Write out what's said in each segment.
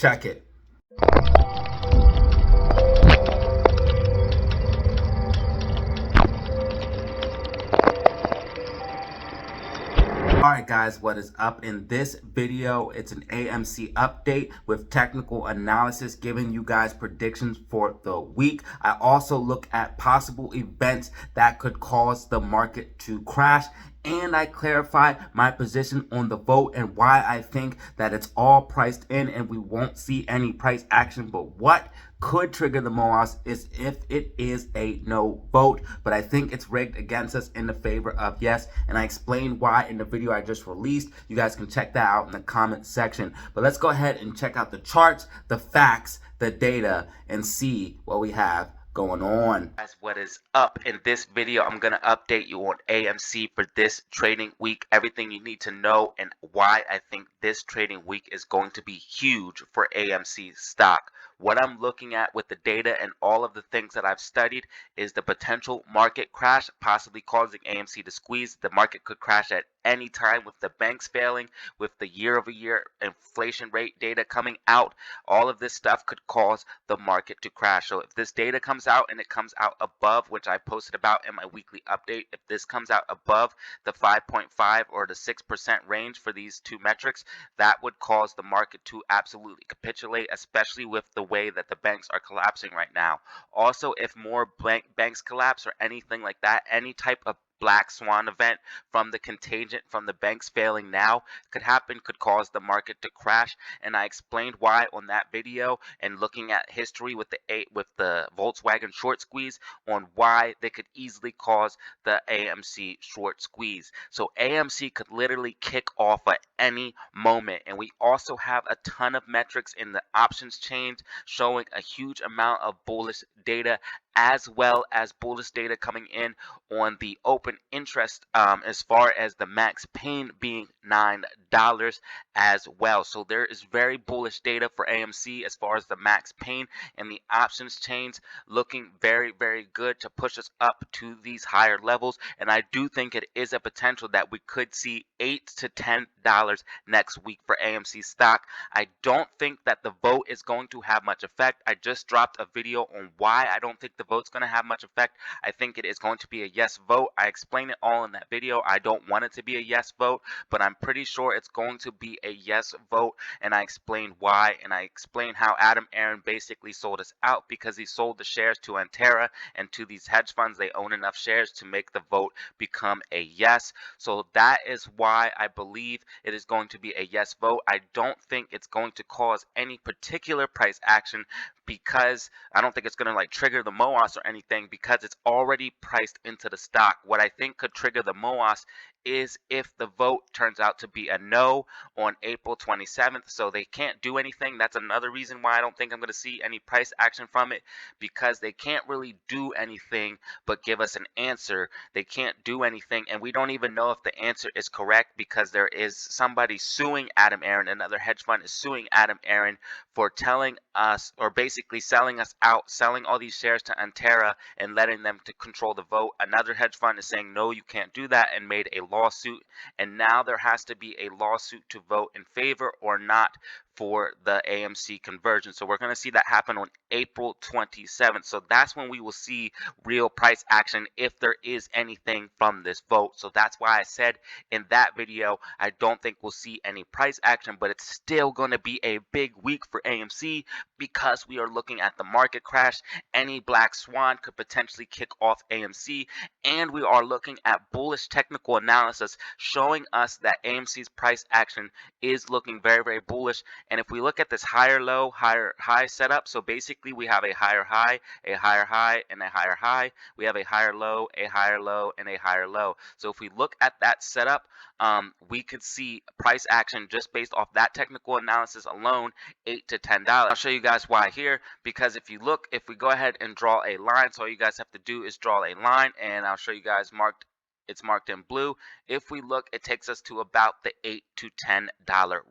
Check it. Alright guys, what is up? In this video, it's an AMC update with technical analysis giving you guys predictions for the week. I also look at possible events that could cause the market to crash, and I clarify my position on the vote and why I think that it's all priced in and we won't see any price action. But what could trigger the moass is if it is a no vote, but I think it's rigged against us in the favor of yes, and I explained why in the video I just released. You guys can check that out in the comment section. But let's go ahead and check out the charts, the facts, the data, and see what we have going on. Guys, what is up? In this video, I'm going to update you on AMC for this trading week, everything you need to know, and why I think this trading week is going to be huge for AMC stock. What I'm looking at with the data and all of the things that I've studied is the potential market crash, possibly causing AMC to squeeze. The market could crash at any time with the banks failing, with the year-over-year inflation rate data coming out. All of this stuff could cause the market to crash. So if this data comes out and it comes out above, which I posted about in my weekly update, if this comes out above the 5.5 or the 6% range for these two metrics, that would cause the market to absolutely capitulate, especially with the way that the banks are collapsing right now. Also, if more banks collapse or anything like that, any type of black swan event from the contagion from the banks failing now could cause the market to crash, and I explained why on that video, and looking at history with the Volkswagen short squeeze on why they could easily cause the AMC short squeeze. So AMC could literally kick off at any moment, and we also have a ton of metrics in the options change showing a huge amount of bullish data, as well as bullish data coming in on the open interest, as far as the max pain being $9 as well. So there is very bullish data for AMC as far as the max pain, and the options chains looking very, very good to push us up to these higher levels. And I do think it is a potential that we could see $8 to $10 next week for AMC stock. I don't think that the vote is going to have much effect. I just dropped a video on why I don't think the vote's going to have much effect. I think it is going to be a yes vote. I explain it all in that video. I don't want it to be a yes vote, but I'm pretty sure it's going to be a yes vote, and I explain why, and I explain how Adam Aaron basically sold us out because he sold the shares to Antera and to these hedge funds. They own enough shares to make the vote become a yes. So that is why I believe it is going to be a yes vote. I don't think it's going to cause any particular price action, because I don't think it's going to like trigger the moass or anything, because it's already priced into the stock. What I think could trigger the moass is if the vote turns out to be a no on April 27th. So they can't do anything. That's another reason why I don't think I'm going to see any price action from it, because they can't really do anything but give us an answer. They can't do anything, and we don't even know if the answer is correct, because there is somebody suing Adam Aaron. Another hedge fund is suing Adam Aaron for telling us, or basically selling us out, selling all these shares to Antera and letting them to control the vote. Another hedge fund is saying no, you can't do that, and made a lawsuit, and now there has to be a lawsuit to vote in favor or not for the AMC conversion. So we're going to see that happen on April 27th. So that's when we will see real price action, if there is anything from this vote. So that's why I said in that video, I don't think we'll see any price action, but it's still going to be a big week for AMC, because we are looking at the market crash. Any black swan could potentially kick off AMC, and we are looking at bullish technical analysis showing us that AMC's price action is looking very, very bullish. And if we look at this higher low, higher high setup, so basically we have a higher high, and a higher high. We have a higher low, and a higher low. So if we look at that setup, we could see price action just based off that technical analysis alone, $8 to $10. I'll show you guys why here, because if we go ahead and draw a line, so all you guys have to do is draw a line, and I'll show you guys marked it's marked in blue. If we look, it takes us to about the $8 to $10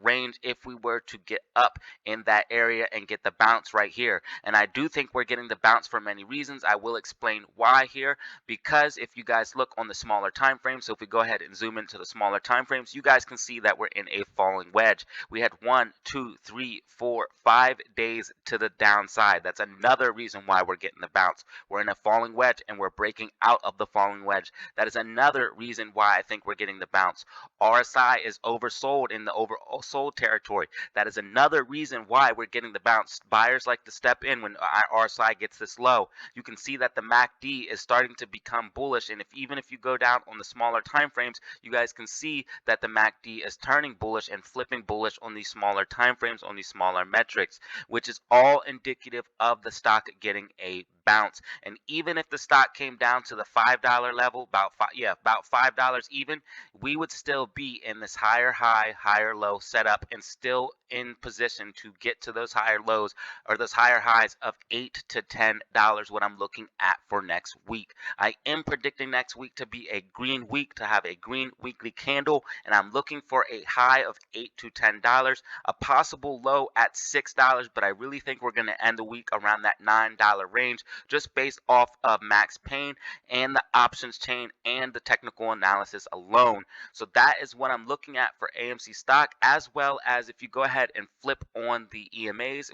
range if we were to get up in that area and get the bounce right here. And I do think we're getting the bounce for many reasons. I will explain why here, because if you guys look on the smaller time frame, so if we go ahead and zoom into the smaller time frames, you guys can see that we're in a falling wedge. We had 1, 2, 3, 4, 5 days to the downside. That's another reason why we're getting the bounce. We're in a falling wedge and we're breaking out of the falling wedge. That is another reason why I think we're getting the bounce. RSI is oversold in the oversold territory. That is another reason why we're getting the bounce. Buyers like to step in when RSI gets this low. You can see that the MACD is starting to become bullish, and even if you go down on the smaller time frames, you guys can see that the MACD is turning bullish and flipping bullish on these smaller time frames, on these smaller metrics, which is all indicative of the stock getting a bounce. And even if the stock came down to the $5 level, about $5 even, we would still be in this higher high, higher low setup and still in position to get to those higher lows or those higher highs of $8 to $10, what I'm looking at for next week. I am predicting next week to be a green week, to have a green weekly candle, and I'm looking for a high of $8 to $10, a possible low at $6, but I really think we're going to end the week around that $9 range, just based off of Max Payne and the options chain and the technical analysis alone. So that is what I'm looking at for AMC stock, as well as if you go ahead and flip on the EMAs,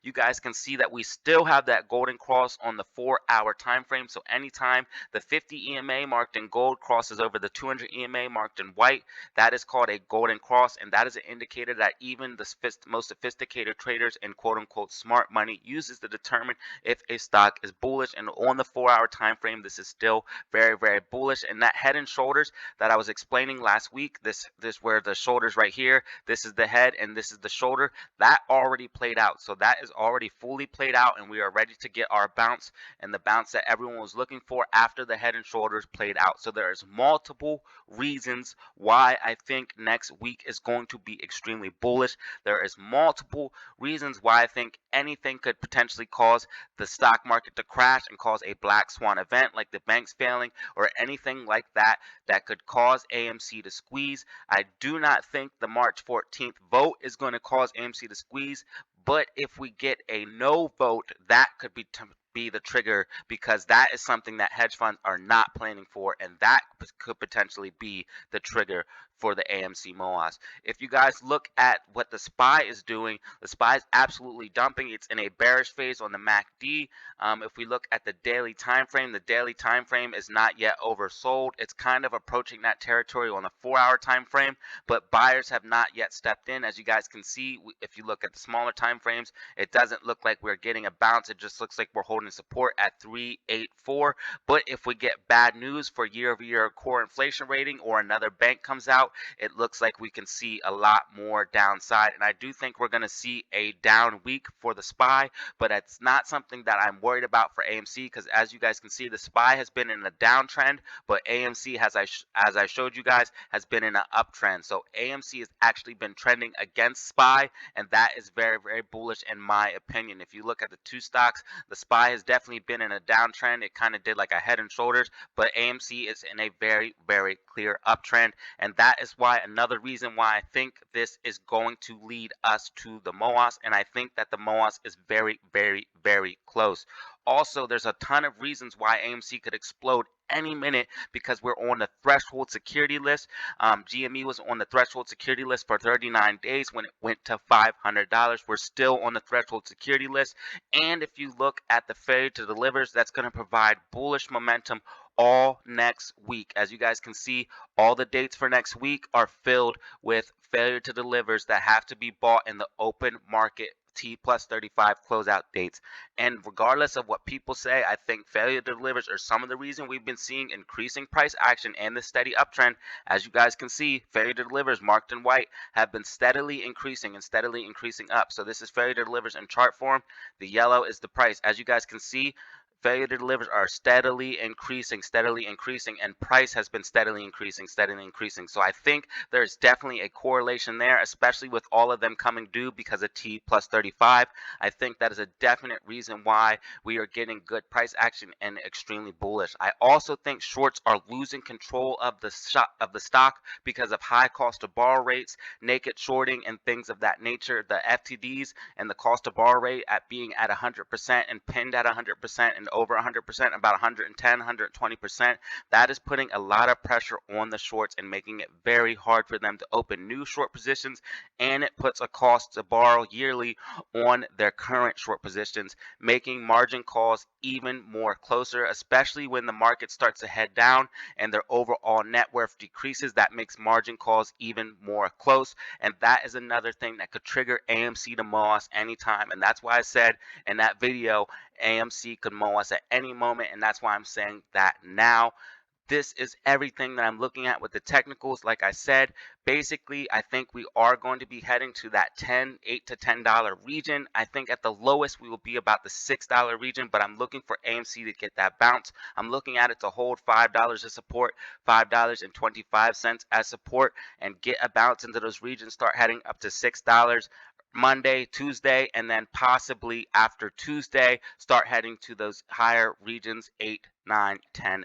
you guys can see that we still have that golden cross on the 4-hour time frame. So anytime the 50 EMA marked in gold crosses over the 200 EMA marked in white, that is called a golden cross, and that is an indicator that even the most sophisticated traders and quote-unquote smart money uses to determine if a stock is bullish. And on the 4-hour time frame, this is still very, very bullish. And that head and shoulders that I was explaining last week, this where the shoulders right here, this is the head and this is the shoulder, that already played out. So that is already fully played out, and we are ready to get our bounce, and the bounce that everyone was looking for after the head and shoulders played out. So there is multiple reasons why I think next week is going to be extremely bullish. There is multiple reasons why I think anything could potentially cause the stock market to crash and cause a black swan event like the banks failing or anything like that that could cause AMC to squeeze. I do not think the March 14th vote is going to cause AMC to squeeze, but if we get a no vote, that could be the trigger, because that is something that hedge funds are not planning for, and that could potentially be the trigger for the AMC moass. If you guys look at what the SPY is doing, the SPY is absolutely dumping. It's in a bearish phase on the MACD. If we look at the daily time frame, the daily time frame is not yet oversold. It's kind of approaching that territory on the 4-hour time frame, but buyers have not yet stepped in. As you guys can see, if you look at the smaller time frames, it doesn't look like we're getting a bounce. It just looks like we're holding support at 384. But if we get bad news for year-over-year core inflation rating, or another bank comes out, it looks like we can see a lot more downside. And I do think we're going to see a down week for the SPY, but it's not something that I'm worried about for AMC, because as you guys can see, the SPY has been in a downtrend, but AMC, as I showed you guys, has been in an uptrend. So AMC has actually been trending against SPY, and that is very, very bullish in my opinion. If you look at the two stocks, the SPY has definitely been in a downtrend. It kind of did like a head and shoulders, but AMC is in a very, very clear uptrend, and that is why another reason why I think this is going to lead us to the moass, and I think that the moass is very, very, very close. Also, there's a ton of reasons why AMC could explode any minute, because we're on the threshold security list. GME was on the threshold security list for 39 days when it went to $500. We're still on the threshold security list. And if you look at the failure to delivers, that's going to provide bullish momentum all next week. As you guys can see, all the dates for next week are filled with failure to delivers that have to be bought in the open market T+35 closeout dates. And regardless of what people say, I think failure to delivers are some of the reason we've been seeing increasing price action and the steady uptrend. As you guys can see, failure to delivers marked in white have been steadily increasing and steadily increasing up. So this is failure to delivers in chart form. The yellow is the price. As you guys can see, failure to deliver are steadily increasing, and price has been steadily increasing, steadily increasing. So I think there's definitely a correlation there, especially with all of them coming due because of T plus 35. I think that is a definite reason why we are getting good price action and extremely bullish. I also think shorts are losing control of the stock because of high cost to borrow rates, naked shorting, and things of that nature. The FTDs and the cost to borrow rate at being at 100% and pinned at 100% and over 100%, about 110, 120%. That is putting a lot of pressure on the shorts and making it very hard for them to open new short positions, and it puts a cost to borrow yearly on their current short positions, making margin calls even more closer, especially when the market starts to head down and their overall net worth decreases. That makes margin calls even more close, and that is another thing that could trigger AMC to moass anytime. And that's why I said in that video, AMC could moass at any moment, and that's why I'm saying that now. This is everything that I'm looking at with the technicals. Like I said, basically, I think we are going to be heading to that $8 to $10 region. I think at the lowest, we will be about the $6 region, but I'm looking for AMC to get that bounce. I'm looking at it to hold $5 as support, $5.25 as support, and get a bounce into those regions, start heading up to $6. Monday, Tuesday, and then possibly after Tuesday, start heading to those higher regions, $8, $9, $10.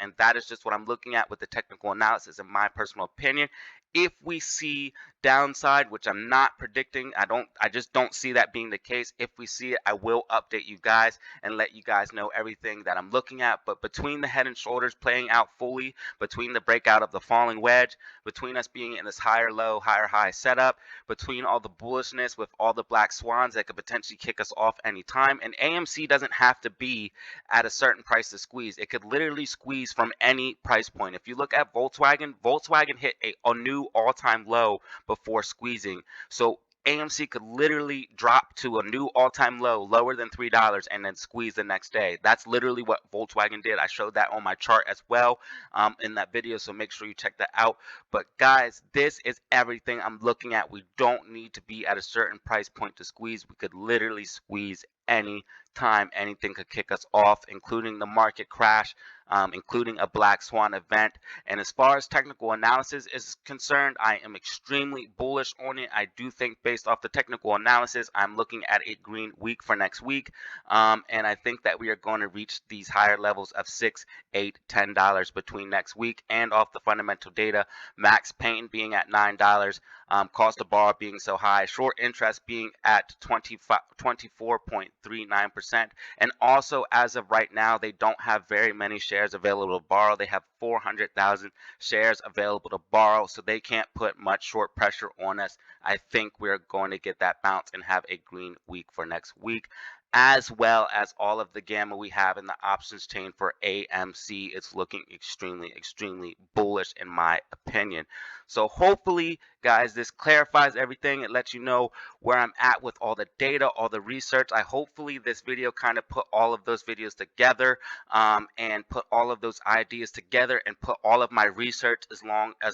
And that is just what I'm looking at with the technical analysis, in my personal opinion. If we see downside, which I'm not predicting, I just don't see that being the case. If we see it, I will update you guys and let you guys know everything that I'm looking at. But between the head and shoulders playing out fully, between the breakout of the falling wedge, between us being in this higher low, higher high setup, between all the bullishness with all the black swans that could potentially kick us off anytime, and AMC doesn't have to be at a certain price to squeeze. It could literally squeeze from any price point. If you look at Volkswagen hit a new all-time low before squeezing. So AMC could literally drop to a new all-time low, lower than $3, and then squeeze the next day. That's literally what Volkswagen did. I showed that on my chart as well in that video, so make sure you check that out. But guys, this is everything I'm looking at. We don't need to be at a certain price point to squeeze. We could literally squeeze any time. Anything could kick us off, including the market crash, including a black swan event. And as far as technical analysis is concerned, I am extremely bullish on it. I do think based off the technical analysis, I'm looking at a green week for next week. And I think that we are going to reach these higher levels of $6, $8, $10 between next week, and off the fundamental data, max pain being at $9, cost of borrow being so high, short interest being at 24.39%. And also, as of right now, they don't have very many shares available to borrow. They have 400,000 shares available to borrow, so they can't put much short pressure on us. I think we're going to get that bounce and have a green week for next week, as well as all of the gamma we have in the options chain for AMC. It's looking extremely, extremely bullish in my opinion. So hopefully, guys, this clarifies everything. It lets you know where I'm at with all the data, all the research. Hopefully this video kind of put all of those videos together, and put all of those ideas together, and put all of my research as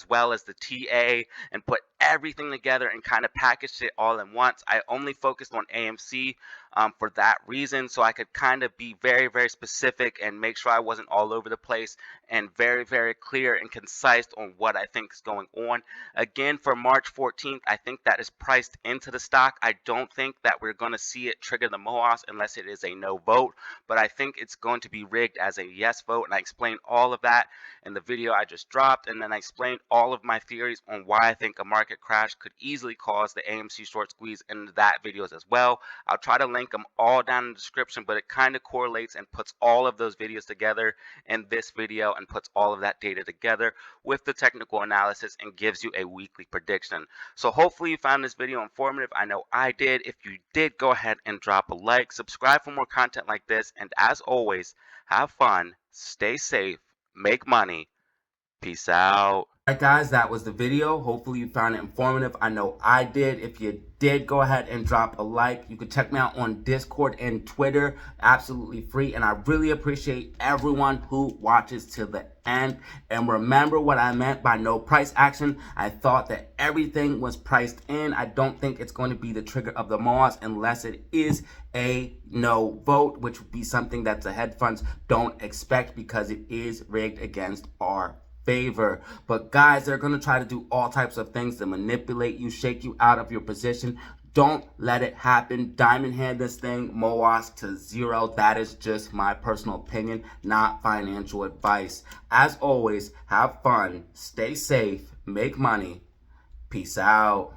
well as the TA, and put everything together and kind of packaged it all in once. I only focused on AMC for that reason, so I could kind of be very, very specific and make sure I wasn't all over the place, and very, very clear and concise on what I think is going on. Again, for March 14th, I think that is priced into the stock. I don't think that we're going to see it trigger the moass unless it is a no vote, but I think it's going to be rigged as a yes vote, and I explained all of that in the video I just dropped, and then I explained all of my theories on why I think a market crash could easily cause the AMC short squeeze in that videos as well. I'll try to link them all down in the description, but it kind of correlates and puts all of those videos together in this video, and puts all of that data together with the technical analysis and gives you a weekly prediction. So hopefully you found this video informative. I know I did. If you did, go ahead and drop a like, subscribe for more content like this, and as always, have fun, stay safe, make money. Peace out. Alright guys, that was the video. Hopefully you found it informative. I know I did. If you did, go ahead and drop a like. You can check me out on Discord and Twitter, absolutely free. And I really appreciate everyone who watches till the end. And remember what I meant by no price action. I thought that everything was priced in. I don't think it's going to be the trigger of the moass unless it is a no vote, which would be something that the hedge funds don't expect because it is rigged against our favor. But guys, they're going to try to do all types of things to manipulate you, shake you out of your position. Don't let it happen. Diamond hand this thing, moass to zero. That is just my personal opinion, not financial advice. As always, have fun, stay safe, make money. Peace out.